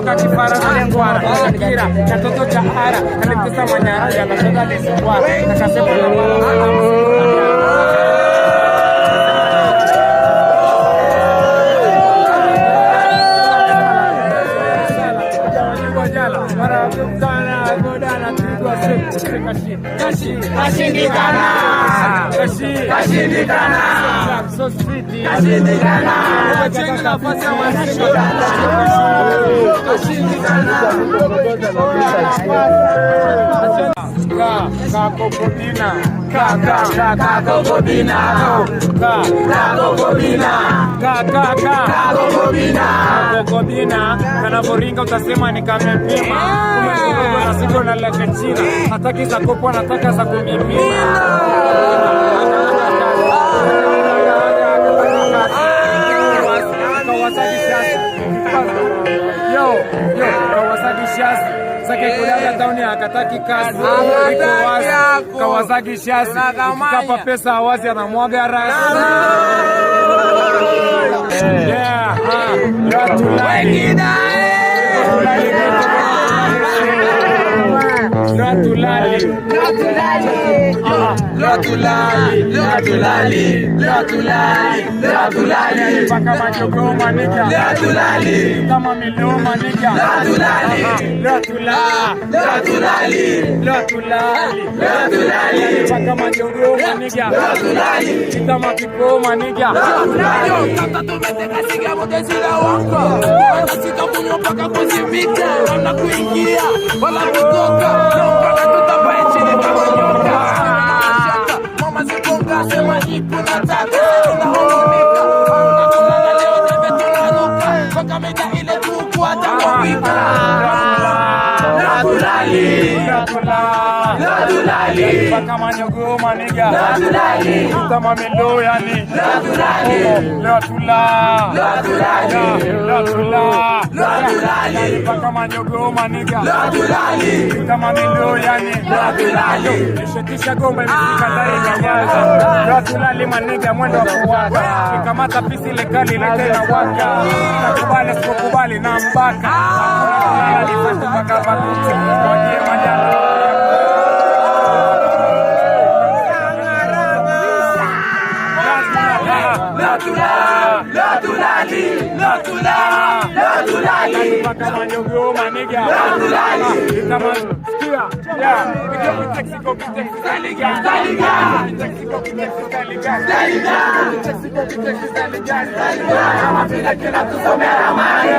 Kaka kifara kwenye ngwara Shakira na toto cha hara Kalipisa manyara ya na soda lisikuara Nakasema na wala Kashindikana so sweet kashindikana umechenga nafasi ya Kakokobina kanavoringa utasema ni kamepima kumezunguka na sigo na lekechina hataki za kopo nataka za kumimina Kawasaki Shazi Sake kudaga tauni hakataki kazi Kawasaki Shazi Kapa pesa hawazi anamwaga rasi Paka machogo manika Kama milio manika Paka machogo manika Kama kipo manika Kata tumete kasiga mutezila wako Anasika munyo paka kuzimite Wana kuingia Wala kutoka Kata tutapae chini kama nyoka Mama zikonga sema nipo nataka Unahononika Unakulala leo tebe tunanuka Paka meja ile tuku hata kwa wika Latulali Paka manyogo maniga Latulali Kama milo yani Latulali Paka manyogo maniga Kama milo yani Nishetisha gomba imefika ndani nyanyaza Latulali maniga mwendo wa kuwaka Nikamata pisi lekali letena waka Nakubali sikukubali na mbaka Latulali paka pakuti Wajie manjana Latulali Paka manyogo maniga Latulali Kama sikia Mexico Kama vile kila tusomea ramani